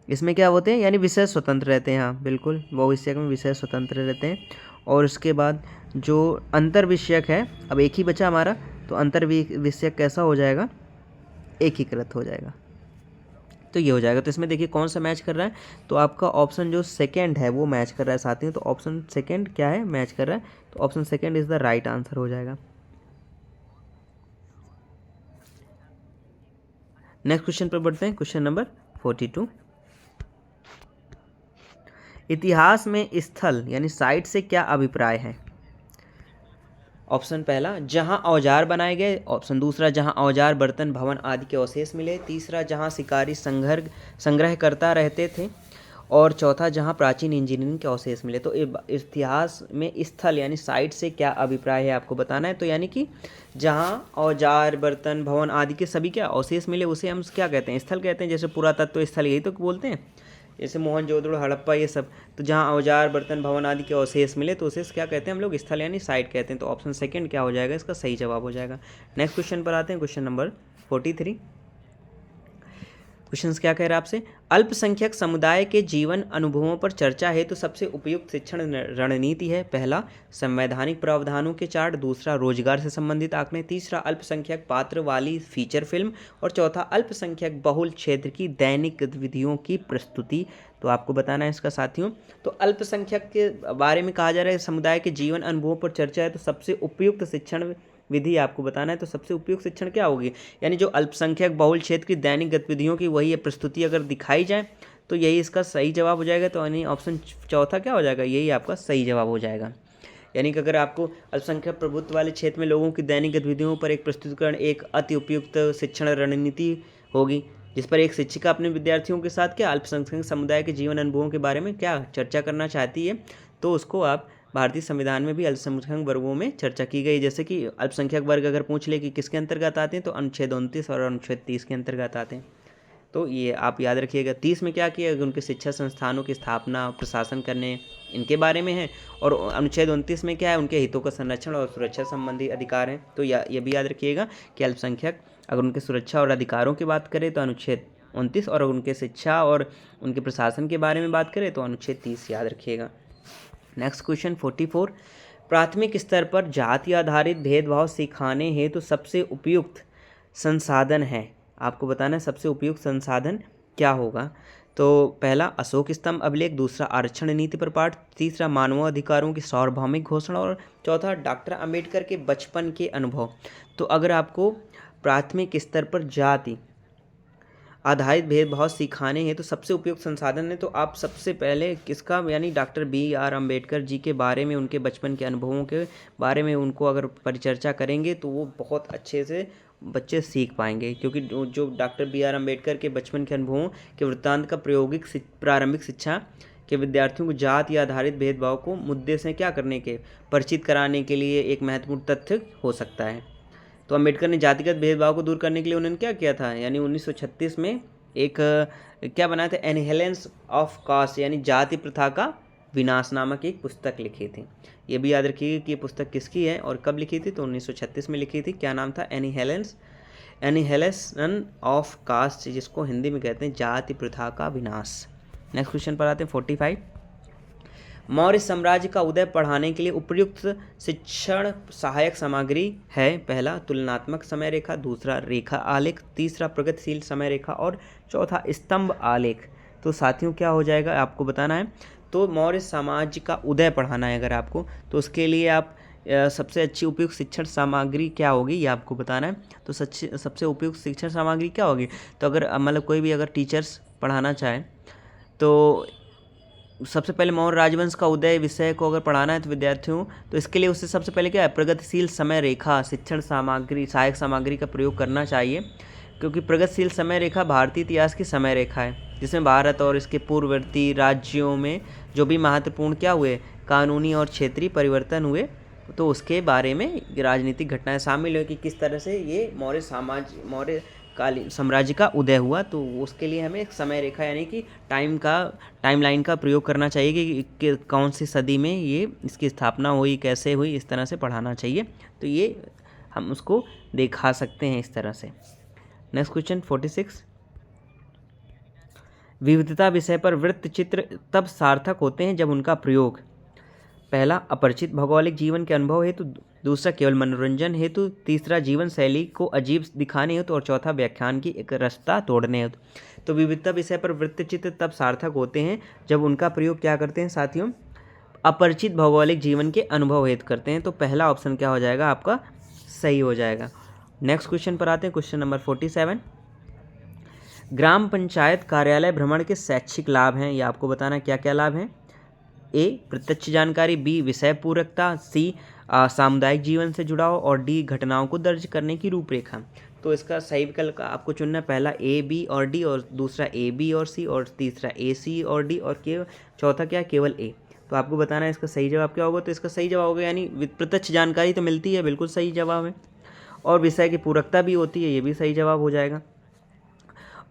इसमें क्या होते हैं? यानी विषय स्वतंत्र रहते हैं। हाँ बिल्कुल, बहुविषयक में विषय स्वतंत्र रहते हैं। और उसके बाद जो अंतर्विषयक है, अब एक ही बचा हमारा, तो अंतर्विषयक कैसा हो जाएगा? एकीकृत हो जाएगा। तो ये हो जाएगा। तो इसमें देखिए कौन सा मैच कर रहा है? तो आपका ऑप्शन जो सेकंड है वो मैच कर रहा है साथियों। तो ऑप्शन सेकंड क्या है? मैच कर रहा है। तो option second is the right answer हो जाएगा। नेक्स्ट क्वेश्चन पर बढ़ते हैं, क्वेश्चन नंबर 42। इतिहास में स्थल यानी साइट से क्या अभिप्राय है? ऑप्शन पहला, जहां औजार बनाए गए। ऑप्शन दूसरा, जहां औजार, बर्तन, भवन आदि के अवशेष मिले। तीसरा, जहां शिकारी संग्रह करता रहते थे। और चौथा, जहां प्राचीन इंजीनियरिंग के अवशेष मिले। तो इतिहास में स्थल यानी साइट से क्या अभिप्राय है आपको बताना है। तो यानी कि जहां औजार, बर्तन, भवन आदि के सभी क्या अवशेष मिले, उसे हम क्या कहते हैं? स्थल कहते हैं। जैसे पुरातत्व स्थल यही तो बोलते हैं, जैसे मोहनजोदड़ो, हड़प्पा, ये सब। तो जहाँ औजार, बर्तन, भवन आदि के अवशेष मिले तो उसे क्या कहते हैं हम लोग? स्थल यानी साइट कहते हैं। तो ऑप्शन सेकंड क्या हो जाएगा? इसका सही जवाब हो जाएगा। नेक्स्ट क्वेश्चन पर आते हैं, क्वेश्चन नंबर 43। क्वेश्चन क्या कह रहा है आपसे, अल्पसंख्यक समुदाय के जीवन अनुभवों पर चर्चा है तो सबसे उपयुक्त शिक्षण रणनीति है। पहला, संवैधानिक प्रावधानों के चार्ट। दूसरा, रोजगार से संबंधित आंकड़े। तीसरा, अल्पसंख्यक पात्र वाली फीचर फिल्म। और चौथा, अल्पसंख्यक बहुल क्षेत्र की दैनिक गतिविधियों की प्रस्तुति। तो आपको बताना है इसका साथियों। तो अल्पसंख्यक के बारे में कहा जा रहा है समुदाय के जीवन अनुभवों पर चर्चा है तो सबसे उपयुक्त शिक्षण विधि आपको बताना है। तो सबसे उपयुक्त शिक्षण क्या होगी, यानी जो अल्पसंख्यक बहुल क्षेत्र की दैनिक गतिविधियों की वही प्रस्तुति अगर दिखाई जाए तो यही इसका सही जवाब हो जाएगा। तो यानी ऑप्शन चौथा क्या हो जाएगा, यही आपका सही जवाब हो जाएगा। यानी कि अगर आपको अल्पसंख्यक प्रभुत्व वाले क्षेत्र में लोगों की दैनिक गतिविधियों पर एक प्रस्तुतिकरण एक अति उपयुक्त शिक्षण रणनीति होगी, जिस पर एक शिक्षिका अपने विद्यार्थियों के साथ क्या अल्पसंख्यक समुदाय के जीवन अनुभवों के बारे में क्या चर्चा करना चाहती है। तो उसको आप भारतीय संविधान में भी अल्पसंख्यक वर्गों में चर्चा की गई। जैसे कि अल्पसंख्यक वर्ग अगर पूछ ले कि किसके अंतर्गत आते हैं तो अनुच्छेद 29 और अनुच्छेद 30 के अंतर्गत आते हैं। तो ये आप याद रखिएगा। 30 में क्या किया, उनके शिक्षा संस्थानों की स्थापना, प्रशासन करने, इनके बारे में है। और अनुच्छेद 29 में क्या है, उनके हितों का संरक्षण और सुरक्षा संबंधी अधिकार हैं। तो ये भी याद रखिएगा कि अल्पसंख्यक अगर उनके सुरक्षा और अधिकारों की बात करें तो अनुच्छेद 29, और उनके शिक्षा और उनके प्रशासन के बारे में बात करें तो अनुच्छेद 30 याद रखिएगा। नेक्स्ट क्वेश्चन 44, प्राथमिक स्तर पर जाति आधारित भेदभाव सिखाने हेतु सबसे उपयुक्त संसाधन है। आपको बताना है सबसे उपयुक्त संसाधन क्या होगा। तो पहला, अशोक स्तंभ अभिलेख। दूसरा, आरक्षण नीति पर पाठ। तीसरा, मानवाधिकारों की सार्वभौमिक घोषणा। और चौथा, डॉक्टर अंबेडकर के बचपन के अनुभव। तो अगर आपको प्राथमिक स्तर पर जाति आधारित भेदभाव सिखाने हैं तो सबसे उपयुक्त संसाधन है, तो आप सबसे पहले किसका, यानी डॉक्टर BR अम्बेडकर जी के बारे में, उनके बचपन के अनुभवों के बारे में उनको अगर परिचर्चा करेंगे तो वो बहुत अच्छे से बच्चे सीख पाएंगे। क्योंकि जो डॉक्टर BR अम्बेडकर के बचपन के अनुभवों के वृत्तांत का प्रारंभिक शिक्षा के विद्यार्थियों को जाति आधारित भेदभाव को मुद्दे से क्या करने के परिचित कराने के लिए एक महत्वपूर्ण तथ्य हो सकता है। तो अम्बेडकर ने जातिगत भेदभाव को दूर करने के लिए उन्होंने क्या किया था, यानी 1936 में एक क्या बनाया था, एनिहिलेंस ऑफ कास्ट, यानी जाति प्रथा का विनाश नामक एक पुस्तक लिखी थी। ये भी याद रखिए कि ये पुस्तक किसकी है और कब लिखी थी, तो 1936 में लिखी थी। क्या नाम था, एनिहिलेशन ऑफ कास्ट, जिसको हिंदी में कहते हैं जाति प्रथा का विनाश। नेक्स्ट क्वेश्चन पर आते हैं 45, मौर्य साम्राज्य का उदय पढ़ाने के लिए उपयुक्त शिक्षण सहायक सामग्री है। पहला, तुलनात्मक समय रेखा। दूसरा, रेखा आलेख। तीसरा, प्रगतिशील समय रेखा। और चौथा, स्तंभ आलेख। तो साथियों क्या हो जाएगा आपको बताना है। तो मौर्य साम्राज्य का उदय पढ़ाना है अगर आपको, तो उसके लिए आप सबसे अच्छी उपयुक्त शिक्षण सामग्री क्या होगी ये आपको बताना है। तो सबसे उपयुक्त शिक्षण सामग्री क्या होगी, तो अगर मतलब कोई भी अगर टीचर्स पढ़ाना चाहे तो सबसे पहले मौर्य राजवंश का उदय विषय को अगर पढ़ाना है तो विद्यार्थियों, तो इसके लिए उससे सबसे पहले क्या है, प्रगतिशील समय रेखा शिक्षण सामग्री सहायक सामग्री का प्रयोग करना चाहिए। क्योंकि प्रगतिशील समय रेखा भारतीय इतिहास की समय रेखा है, जिसमें भारत और इसके पूर्ववर्ती राज्यों में जो भी महत्वपूर्ण क्या हुए कानूनी और क्षेत्रीय परिवर्तन हुए, तो उसके बारे में राजनीतिक घटनाएं शामिल हुई कि किस तरह से ये मौर्य कालीन साम्राज्य का उदय हुआ। तो उसके लिए हमें एक समय रेखा यानी कि टाइमलाइन का प्रयोग करना चाहिए कि कौन सी सदी में ये इसकी स्थापना हुई, कैसे हुई, इस तरह से पढ़ाना चाहिए। तो ये हम उसको दिखा सकते हैं इस तरह से। नेक्स्ट क्वेश्चन 46, विविधता विषय पर वृत्त चित्र तब सार्थक होते हैं जब उनका प्रयोग पहला, अपरिचित भौगोलिक जीवन के अनुभव हेतु। दूसरा, केवल मनोरंजन हेतु। तीसरा, जीवन शैली को अजीब दिखाने हेतु। और चौथा, व्याख्यान की एक रसता तोड़ने हेतु। तो विविधता विषय पर वृत्त चित्र तब सार्थक होते हैं जब उनका प्रयोग क्या करते हैं साथियों, अपरिचित भौगोलिक जीवन के अनुभव हेतु करते हैं। तो पहला ऑप्शन क्या हो जाएगा आपका सही हो जाएगा। नेक्स्ट क्वेश्चन पर आते हैं, क्वेश्चन नंबर 47, ग्राम पंचायत कार्यालय भ्रमण के शैक्षिक लाभ हैं, ये आपको बताना क्या क्या लाभ हैं। ए, प्रत्यक्ष जानकारी। बी, विषय पूरकता। सी, सामुदायिक जीवन से जुड़ाव। और डी, घटनाओं को दर्ज करने की रूपरेखा। तो इसका सही विकल्प आपको चुनना, पहला A, B और D, और दूसरा A, B और C, और तीसरा A, C और D, और चौथा क्या, केवल A। तो आपको बताना है इसका सही जवाब क्या होगा। तो इसका सही जवाब होगा, यानी प्रत्यक्ष जानकारी तो मिलती है, बिल्कुल सही जवाब है। और विषय की पूरकता भी होती है, ये भी सही जवाब हो जाएगा।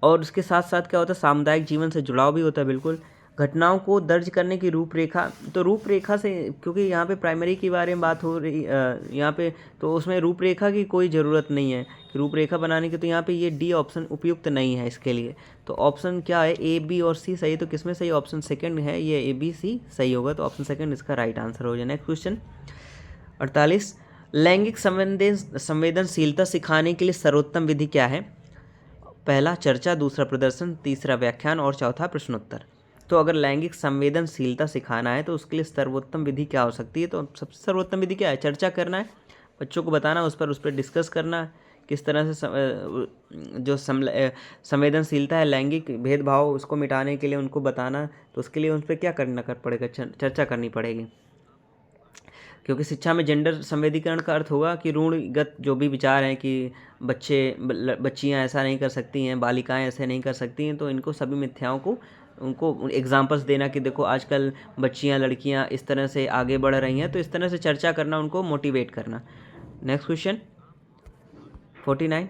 और उसके साथ साथ क्या होता है, सामुदायिक जीवन से जुड़ाव भी होता है, बिल्कुल। घटनाओं को दर्ज करने की रूपरेखा, तो रूपरेखा से, क्योंकि यहाँ पे प्राइमरी के बारे में बात हो रही यहाँ पे, तो उसमें रूपरेखा की कोई ज़रूरत नहीं है कि रूपरेखा बनाने की, तो यहाँ पे ये डी ऑप्शन उपयुक्त नहीं है इसके लिए। तो ऑप्शन क्या है, ए बी और सी सही है, तो किसमें सही, ऑप्शन सेकंड है, ये ए बी सी सही होगा, तो ऑप्शन सेकंड इसका राइट आंसर हो जाए। नेक्स्ट क्वेश्चन 48, लैंगिक संवेदनशीलता सिखाने के लिए सर्वोत्तम विधि क्या है? पहला चर्चा, दूसरा प्रदर्शन, तीसरा व्याख्यान और चौथा प्रश्नोत्तर। तो अगर लैंगिक संवेदनशीलता सिखाना है तो उसके लिए सर्वोत्तम विधि क्या हो सकती है? तो सबसे सर्वोत्तम विधि क्या है? चर्चा करना है, बच्चों को बताना, उस पर डिस्कस करना, किस तरह से जो संवेदनशीलता है, लैंगिक भेदभाव, उसको मिटाने के लिए उनको बताना, तो उसके लिए उन पर क्या करना पड़ेगा? चर्चा करनी पड़ेगी, क्योंकि शिक्षा में जेंडर संवेदीकरण का अर्थ होगा कि रूढ़िगत जो भी विचार हैं कि बच्चियाँ ऐसा नहीं कर सकती हैं, बालिकाएं ऐसे नहीं कर सकती हैं, तो इनको सभी मिथ्याओं को उनको एग्जाम्पल्स देना कि देखो आजकल बच्चियाँ लड़कियाँ इस तरह से आगे बढ़ रही हैं, तो इस तरह से चर्चा करना, उनको मोटिवेट करना। नेक्स्ट क्वेश्चन 49,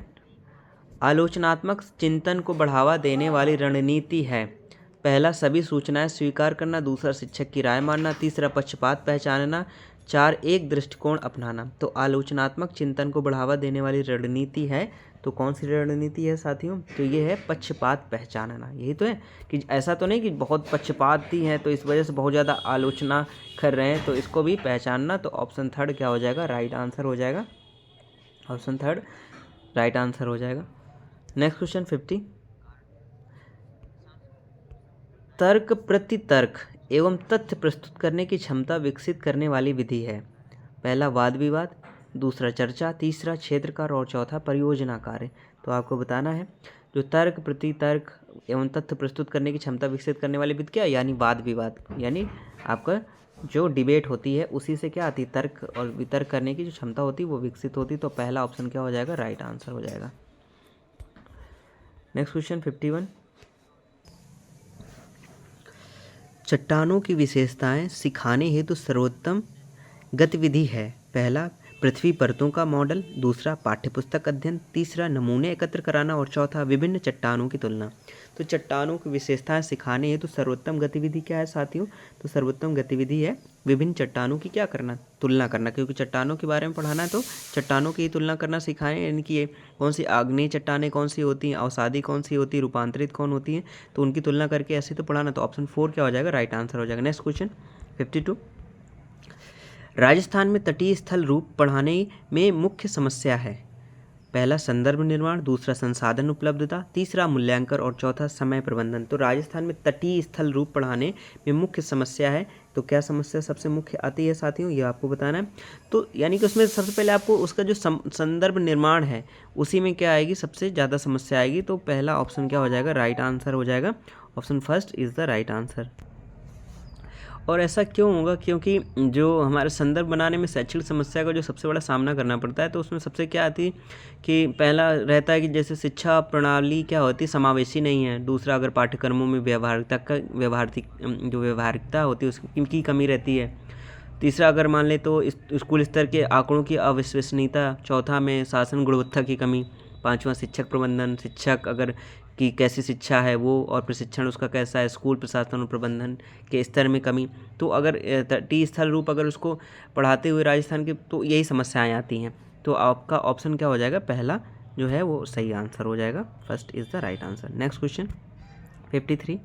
आलोचनात्मक चिंतन को बढ़ावा देने वाली रणनीति है? पहला सभी सूचनाएं स्वीकार करना, दूसरा शिक्षक की राय मानना, तीसरा पक्षपात पहचानना, चार एक दृष्टिकोण अपनाना। तो आलोचनात्मक चिंतन को बढ़ावा देने वाली रणनीति है, तो कौन सी रणनीति है साथियों? तो ये है पक्षपात पहचानना। यही तो है कि ऐसा तो नहीं कि बहुत पक्षपाती हैं तो इस वजह से बहुत ज़्यादा आलोचना कर रहे हैं, तो इसको भी पहचानना। तो ऑप्शन थर्ड क्या हो जाएगा? राइट आंसर हो जाएगा, ऑप्शन थर्ड राइट आंसर हो जाएगा। नेक्स्ट क्वेश्चन 50, तर्क प्रतितर्क एवं तथ्य प्रस्तुत करने की क्षमता विकसित करने वाली विधि है? पहला वाद विवाद, दूसरा चर्चा, तीसरा क्षेत्रकार और चौथा परियोजना कार्य। तो आपको बताना है जो तर्क प्रतितर्क एवं तथ्य प्रस्तुत करने की क्षमता विकसित करने वाली विधि क्या है? यानी वाद विवाद, यानी आपका जो डिबेट होती है उसी से क्या आती है? तर्क और वितर्क करने की जो क्षमता होती है वो विकसित होती है। तो पहला ऑप्शन क्या हो जाएगा? राइट आंसर हो जाएगा। नेक्स्ट क्वेश्चन 51, चट्टानों की विशेषताएं सिखाने हेतु सर्वोत्तम गतिविधि है? पहला पृथ्वी परतों का मॉडल, दूसरा पाठ्यपुस्तक अध्ययन, तीसरा नमूने एकत्र कराना और चौथा विभिन्न चट्टानों की तुलना। तो चट्टानों की विशेषताएं सिखाने हेतु सर्वोत्तम गतिविधि क्या है साथियों? तो सर्वोत्तम गतिविधि है विभिन्न चट्टानों की क्या करना? तुलना करना, क्योंकि चट्टानों के बारे में पढ़ाना है तो चट्टानों की तुलना करना सिखाएं, यानी कि ये कौन सी आग्नेय चट्टानें कौन सी होती हैं, अवसादी कौन सी होती है, रूपांतरित कौन होती हैं, तो उनकी तुलना करके ऐसे तो पढ़ाना। तो ऑप्शन 4 क्या हो जाएगा? राइट आंसर हो जाएगा। नेक्स्ट क्वेश्चन 52, राजस्थान में तटीय स्थल रूप पढ़ाने में मुख्य समस्या है? पहला संदर्भ निर्माण, दूसरा संसाधन उपलब्धता, तीसरा मूल्यांकन और चौथा समय प्रबंधन। तो राजस्थान में तटीय स्थल रूप पढ़ाने में मुख्य समस्या है, तो क्या समस्या सबसे मुख्य आती है साथियों? ये आपको बताना है। तो यानी कि उसमें सबसे पहले आपको उसका जो संदर्भ निर्माण है उसी में क्या आएगी? सबसे ज़्यादा समस्या आएगी। तो पहला ऑप्शन क्या हो जाएगा? राइट आंसर हो जाएगा, option first is the right answer. और ऐसा क्यों होगा? क्योंकि जो हमारे संदर्भ बनाने में शैक्षिक समस्या का जो सबसे बड़ा सामना करना पड़ता है, तो उसमें सबसे क्या आती है कि पहला रहता है कि जैसे शिक्षा प्रणाली क्या होती है? समावेशी नहीं है। दूसरा, अगर पाठ्यक्रमों में व्यवहारिकता होती है उसकी कमी रहती है। तीसरा, अगर मान ले तो स्कूल स्तर के आंकड़ों की अविश्वसनीयता। चौथा में शासन गुणवत्ता की कमी। पांचवा, शिक्षक प्रबंधन, शिक्षक अगर कि कैसी शिक्षा है वो और प्रशिक्षण उसका कैसा है, स्कूल प्रशासन और प्रबंधन के स्तर में कमी। तो अगर तटीय स्थल रूप अगर उसको पढ़ाते हुए राजस्थान के, तो यही समस्याएं आती हैं। तो आपका ऑप्शन क्या हो जाएगा? पहला जो है वो सही आंसर हो जाएगा, first is the right answer. Next question 53,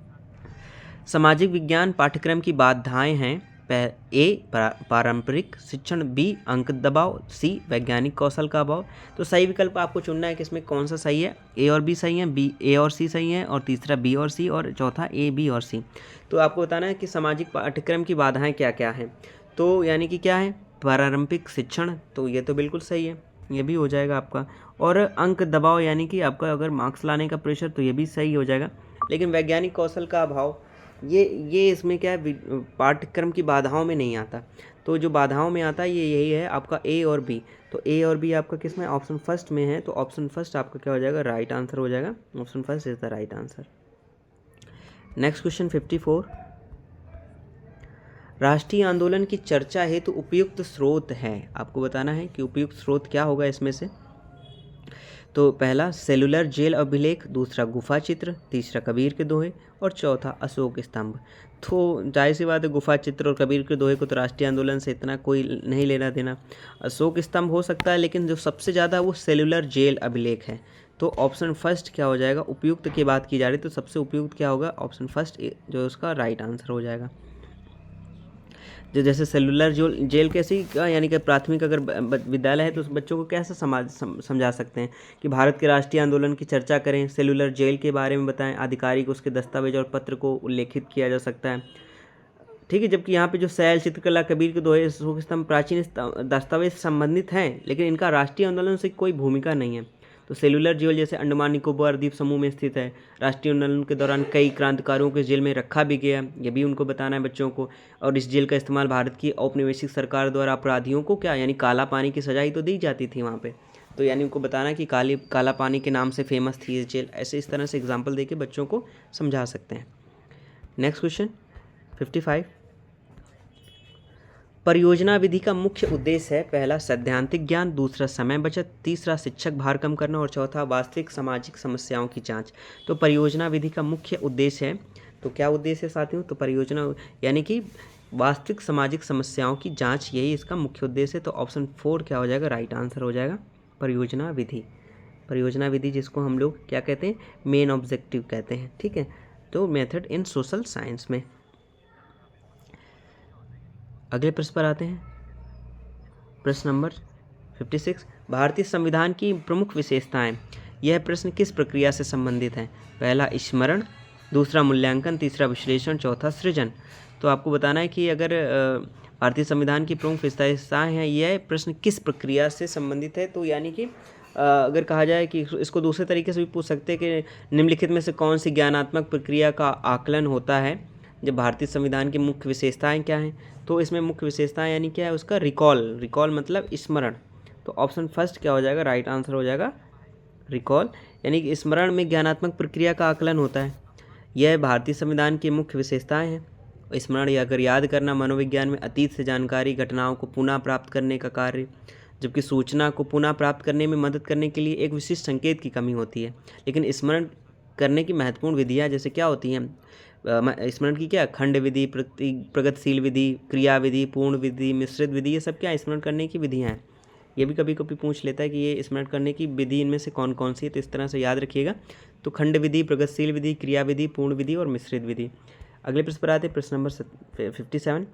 सामाजिक विज्ञान पाठ्यक्रम की बाधाएं हैं? ए पारंपरिक शिक्षण, बी अंक दबाव, सी वैज्ञानिक कौशल का अभाव। तो सही विकल्प आपको चुनना है कि इसमें कौन सा सही है? ए और बी सही है, बी ए और सी सही है, और तीसरा बी और सी, और चौथा ए बी और सी। तो आपको बताना है कि सामाजिक पाठ्यक्रम की बाधाएं क्या क्या हैं। तो यानी कि क्या है? पारंपरिक शिक्षण, तो ये तो बिल्कुल सही है, ये भी हो जाएगा आपका। और अंक दबाव यानी कि आपका अगर मार्क्स लाने का प्रेशर, तो ये भी सही हो जाएगा। लेकिन वैज्ञानिक कौशल का अभाव, ये इसमें क्या है? पाठ्यक्रम की बाधाओं में नहीं आता। तो जो बाधाओं में आता है ये यही है आपका ए और बी। तो ए और बी आपका किस में? ऑप्शन फर्स्ट में है। तो ऑप्शन फर्स्ट आपका क्या हो जाएगा? राइट आंसर हो जाएगा, option first is the right answer. Next question 54, राष्ट्रीय आंदोलन की चर्चा हेतु उपयुक्त स्रोत है? आपको बताना है कि उपयुक्त स्रोत क्या होगा इसमें से। तो पहला सेलुलर जेल अभिलेख, दूसरा गुफा चित्र, तीसरा कबीर के दोहे और चौथा अशोक स्तंभ। तो जाहिर सी बात है गुफा चित्र और कबीर के दोहे को तो राष्ट्रीय आंदोलन से इतना कोई नहीं लेना देना। अशोक स्तंभ हो सकता है, लेकिन जो सबसे ज़्यादा वो सेलुलर जेल अभिलेख है। तो ऑप्शन फर्स्ट क्या हो जाएगा, उपयुक्त की बात की जा रही तो सबसे उपयुक्त क्या होगा, ऑप्शन फर्स्ट जो उसका राइट आंसर हो जाएगा। जो जैसे सेलुलर जेल कैसी, यानी कि प्राथमिक अगर विद्यालय है तो उस बच्चों को कैसे समझा सकते हैं कि भारत के राष्ट्रीय आंदोलन की चर्चा करें, सेलुलर जेल के बारे में बताएं, आधिकारिक उसके दस्तावेज और पत्र को उल्लेखित किया जा सकता है। ठीक है, जबकि यहाँ पे जो शैल, चित्रकला, कबीर के दोहे, अशोक स्तंभ प्राचीन दस्तावेज संबंधित हैं, लेकिन इनका राष्ट्रीय आंदोलन से कोई भूमिका नहीं है। तो सेलुलर जेल जैसे अंडमान निकोबार द्वीप समूह में स्थित है, राष्ट्रीय आंदोलन के दौरान कई क्रांतिकारियों को जेल में रखा भी गया, ये भी उनको बताना है बच्चों को। और इस जेल का इस्तेमाल भारत की औपनिवेशिक सरकार द्वारा अपराधियों को क्या, यानी काला पानी की सजा ही तो दी जाती थी वहाँ पे। तो यानी उनको बताना कि काला पानी के नाम से फेमस थी ये जेल। ऐसे इस तरह से एग्जाम्पल देके बच्चों को समझा सकते हैं। Next question 55। परियोजना विधि का मुख्य उद्देश्य है, पहला सैद्धांतिक ज्ञान, दूसरा समय बचत, तीसरा शिक्षक भार कम करना और चौथा वास्तविक सामाजिक समस्याओं की जांच। तो परियोजना विधि का मुख्य उद्देश्य है, तो क्या उद्देश्य है साथियों, तो परियोजना यानी कि वास्तविक सामाजिक समस्याओं की जांच, यही इसका मुख्य उद्देश्य है। तो ऑप्शन 4 क्या हो जाएगा, राइट आंसर हो जाएगा परियोजना विधि। परियोजना विधि जिसको हम लोग क्या कहते हैं, मेन ऑब्जेक्टिव कहते हैं। ठीक है, तो मेथड इन सोशल साइंस में। अगले प्रश्न पर आते हैं, प्रश्न नंबर 56। भारतीय संविधान की प्रमुख विशेषताएं। यह प्रश्न किस प्रक्रिया से संबंधित है, पहला स्मरण, दूसरा मूल्यांकन, तीसरा विश्लेषण, चौथा सृजन। तो आपको बताना है कि अगर भारतीय संविधान की प्रमुख विशेषताएं हैं, यह प्रश्न किस प्रक्रिया से संबंधित है। तो यानी कि अगर कहा जाए कि इसको दूसरे तरीके से भी पूछ सकते हैं कि निम्नलिखित में से कौन सी ज्ञानात्मक प्रक्रिया का आकलन होता है जब भारतीय संविधान की मुख्य विशेषताएं क्या हैं। तो इसमें मुख्य विशेषताएं यानी क्या है, उसका रिकॉल मतलब स्मरण। तो ऑप्शन फर्स्ट क्या हो जाएगा, राइट आंसर हो जाएगा रिकॉल, यानी कि स्मरण में ज्ञानात्मक प्रक्रिया का आकलन होता है। यह भारतीय संविधान की मुख्य विशेषताएं हैं। स्मरण या अगर याद करना मनोविज्ञान में अतीत से जानकारी, घटनाओं को पुनः प्राप्त करने का कार्य, जबकि सूचना को पुनः प्राप्त करने में मदद करने के लिए एक विशिष्ट संकेत की कमी होती है। लेकिन स्मरण करने की महत्वपूर्ण विधियाँ जैसे क्या होती हैं, स्मरण की क्या, खंड विधि, प्रगतिशील विधि, क्रिया विधि, पूर्ण विधि, मिश्रित विधि, ये सब क्या स्मरण करने की विधियाँ हैं। ये भी कभी कभी पूछ लेता है कि ये स्मरण करने की विधि इनमें से कौन कौन सी है, तो इस तरह से याद रखिएगा। तो खंड विधि, प्रगतिशील विधि, क्रिया विधि, पूर्ण विधि और मिश्रित विधि। अगले प्रश्न पर आते हैं, प्रश्न नंबर 57।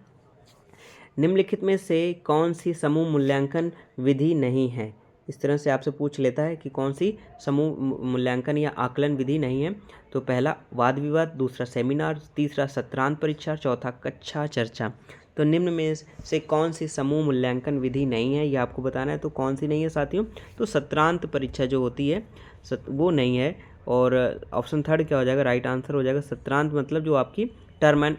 निम्नलिखित में से कौन सी समूह मूल्यांकन विधि नहीं है। इस तरह से आपसे पूछ लेता है कि कौन सी समूह मूल्यांकन या आकलन विधि नहीं है। तो पहला वाद विवाद, दूसरा सेमिनार, तीसरा सत्रांत परीक्षा, चौथा कक्षा चर्चा। तो निम्न में से कौन सी समूह मूल्यांकन विधि नहीं है, ये आपको बताना है। तो कौन सी नहीं है साथियों, तो सत्रांत परीक्षा जो होती है वो नहीं है। और ऑप्शन थर्ड क्या हो जाएगा, राइट आंसर हो जाएगा सत्रांत मतलब जो आपकी टर्म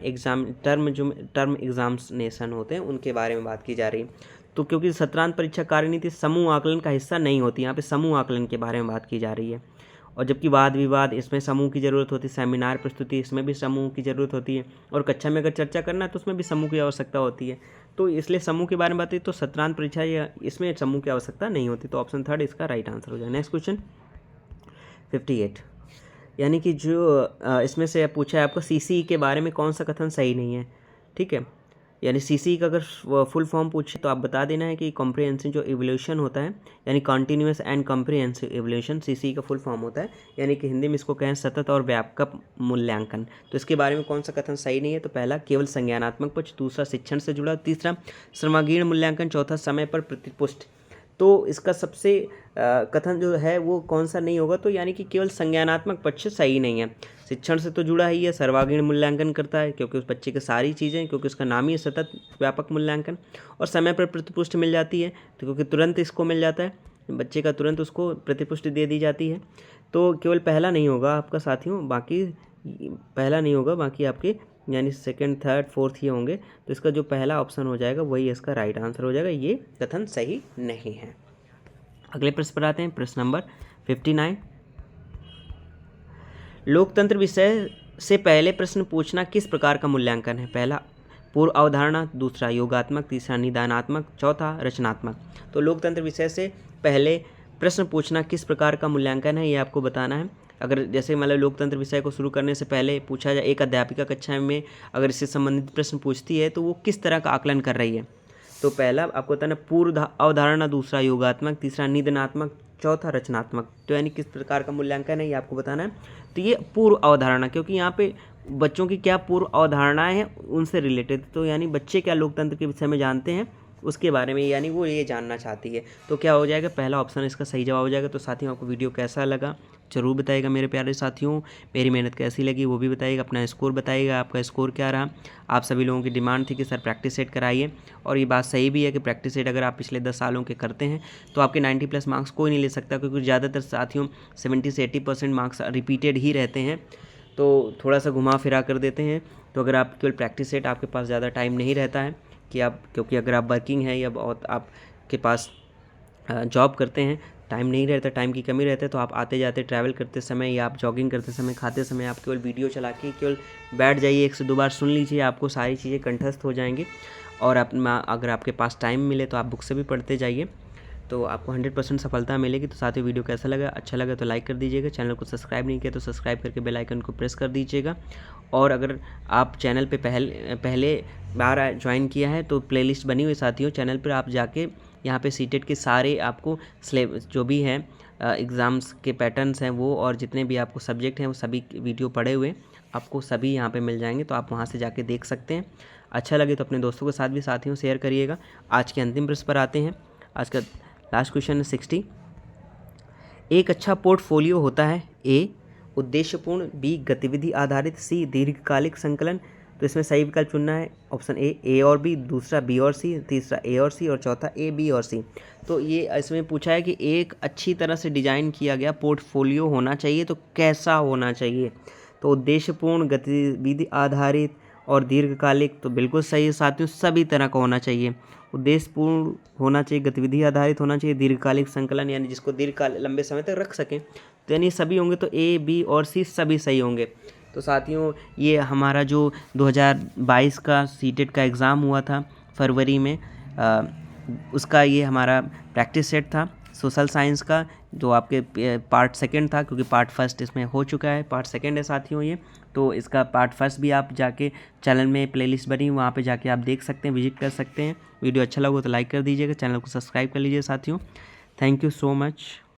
एग्जामिनेशन होते हैं उनके बारे में बात की जा रही है। तो क्योंकि सत्रांत परीक्षा कार्यनीति समूह आकलन का हिस्सा नहीं होती, यहाँ पे समूह आकलन के बारे में बात की जा रही है। और जबकि वाद विवाद इसमें समूह की ज़रूरत होती है, सेमिनार प्रस्तुति इसमें भी समूह की ज़रूरत होती है, और कक्षा में अगर चर्चा करना है तो उसमें भी समूह की आवश्यकता होती है। तो इसलिए समूह के बारे में बात है, तो सत्रांत परीक्षा या इसमें समूह की आवश्यकता नहीं होती। तो ऑप्शन थर्ड इसका राइट आंसर हो जाएगा। नेक्स्ट क्वेश्चन 58, यानी कि जो इसमें से पूछा है आपको CCE के बारे में कौन सा कथन सही नहीं है। ठीक है, यानी CCE का अगर फुल फॉर्म पूछे तो आप बता देना है कि कॉम्प्रिहेंसिव जो इवोल्यूशन होता है, यानी continuous and comprehensive evolution CCE का फुल फॉर्म होता है, यानी कि हिंदी में इसको कहें सतत और व्यापक मूल्यांकन। तो इसके बारे में कौन सा कथन सही नहीं है, तो पहला केवल संज्ञानात्मक पक्ष, दूसरा शिक्षण से जुड़ा, तीसरा सर्वांगीण मूल्यांकन, चौथा समय पर प्रतिपुष्ट। तो इसका सबसे कथन जो है वो कौन सा नहीं होगा, तो यानी कि केवल संज्ञानात्मक पक्ष सही नहीं है। शिक्षण से तो जुड़ा ही है, सर्वांगीण मूल्यांकन करता है क्योंकि उस बच्चे की सारी चीज़ें, क्योंकि उसका नाम ही है सतत व्यापक मूल्यांकन, और समय पर प्रतिपुष्टि मिल जाती है तो क्योंकि तुरंत इसको मिल जाता है, बच्चे का तुरंत उसको प्रतिपुष्टि दे दी जाती है। तो केवल पहला नहीं होगा आपका साथियों, बाकी पहला नहीं होगा, बाकी आपके यानी सेकंड, थर्ड, फोर्थ ये होंगे। तो इसका जो पहला ऑप्शन हो जाएगा वही इसका राइट आंसर हो जाएगा, ये कथन सही नहीं है। अगले प्रश्न पर आते हैं, प्रश्न नंबर 59। लोकतंत्र विषय से पहले प्रश्न पूछना किस प्रकार का मूल्यांकन है, पहला पूर्व अवधारणा, दूसरा योगात्मक, तीसरा निदानात्मक, चौथा रचनात्मक। तो लोकतंत्र विषय से पहले प्रश्न पूछना किस प्रकार का मूल्यांकन है, ये आपको बताना है। अगर जैसे मतलब लोकतंत्र विषय को शुरू करने से पहले पूछा जाए, एक अध्यापिका कक्षा में अगर इससे संबंधित प्रश्न पूछती है तो वो किस तरह का आकलन कर रही है। तो पहला आपको बताना पूर्व अवधारणा, दूसरा योगात्मक, तीसरा निदानात्मक, चौथा रचनात्मक। तो यानी किस प्रकार का मूल्यांकन है ये आपको बताना है। तो ये पूर्व अवधारणा, क्योंकि यहाँ पे बच्चों की क्या पूर्व अवधारणाएं हैं उनसे रिलेटेड, तो यानी बच्चे क्या लोकतंत्र के विषय में जानते हैं उसके बारे में, यानी वो ये जानना चाहती है। तो क्या हो जाएगा, पहला ऑप्शन इसका सही जवाब हो जाएगा। तो साथियों आपको वीडियो कैसा लगा ज़रूर बताइएगा मेरे प्यारे साथियों, मेरी मेहनत कैसी लगी वो भी बताइएगा, अपना स्कोर बताइएगा, आपका स्कोर क्या रहा। आप सभी लोगों की डिमांड थी कि सर प्रैक्टिस सेट कराइए, और ये बात सही भी है कि प्रैक्टिस सेट अगर आप पिछले 10 सालों के करते हैं तो आपके 90+ मार्क्स कोई नहीं ले सकता, क्योंकि ज़्यादातर साथियों 70 से 80% मार्क्स रिपीटेड ही रहते हैं, तो थोड़ा सा घुमा फिरा कर देते हैं। तो अगर आप केवल प्रैक्टिस सेट, आपके पास ज़्यादा टाइम नहीं रहता है कि आप, क्योंकि अगर आप वर्किंग है या बहुत आपके पास जॉब करते हैं, टाइम नहीं रहता, टाइम की कमी रहती है, तो आप आते जाते ट्रैवल करते समय या आप जॉगिंग करते समय, खाते समय आप केवल वीडियो चला के केवल बैठ जाइए, 1 से 2 बार सुन लीजिए, आपको सारी चीज़ें कंठस्थ हो जाएंगी। और अगर आपके पास टाइम मिले तो आप बुक से भी पढ़ते जाइए, तो आपको 100% सफलता मिलेगी। तो साथियों वीडियो कैसा लगा, अच्छा लगा तो लाइक कर दीजिएगा, चैनल को सब्सक्राइब नहीं किया तो सब्सक्राइब करके बेल आइकन को प्रेस कर दीजिएगा। और अगर आप चैनल पे पहले बार ज्वाइन किया है तो प्लेलिस्ट बनी हुई साथियों चैनल पर, आप जाके यहाँ पे सीटेट के सारे आपको सिलेबस जो भी हैं एग्ज़ाम्स के पैटर्न्स हैं वो, और जितने भी आपको सब्जेक्ट हैं वो सभी वीडियो पड़े हुए आपको सभी यहाँ पे मिल जाएंगे, तो आप वहाँ से जाके देख सकते हैं। अच्छा लगे तो अपने दोस्तों के साथ भी साथियों शेयर करिएगा। आज के अंतिम प्रश्न पर आते हैं। आज का लास्ट क्वेश्चन है 60। एक अच्छा पोर्टफोलियो होता है ए उद्देश्यपूर्ण, बी गतिविधि आधारित, सी दीर्घकालिक संकलन। तो इसमें सही विकल्प चुनना है ऑप्शन ए और बी, दूसरा बी और सी, तीसरा ए और सी, और चौथा ए बी और सी। तो ये इसमें पूछा है कि एक अच्छी तरह से डिजाइन किया गया पोर्टफोलियो होना चाहिए, तो कैसा होना चाहिए। तो उद्देश्यपूर्ण, गतिविधि आधारित और दीर्घकालिक, तो बिल्कुल सही है साथियों, सभी तरह का होना चाहिए। उद्देश्यपूर्ण होना चाहिए, गतिविधि आधारित होना चाहिए, दीर्घकालिक संकलन यानी जिसको दीर्घकाल लंबे समय तक रख सकें, तो यानी सभी होंगे। तो ए बी और सी सभी सही होंगे। तो साथियों ये हमारा जो 2022 का सीटेट का एग्ज़ाम हुआ था फरवरी में, उसका ये हमारा प्रैक्टिस सेट था सोशल साइंस का, जो आपके पार्ट 2 था, क्योंकि पार्ट 1 इसमें हो चुका है, पार्ट 2 है साथियों ये। तो इसका पार्ट 1 भी आप जाके चैनल में प्लेलिस्ट बनी, वहाँ पे जाके आप देख सकते हैं, विजिट कर सकते हैं। वीडियो अच्छा लगा तो लाइक कर दीजिएगा, चैनल को सब्सक्राइब कर लीजिए साथियों। Thank you so much.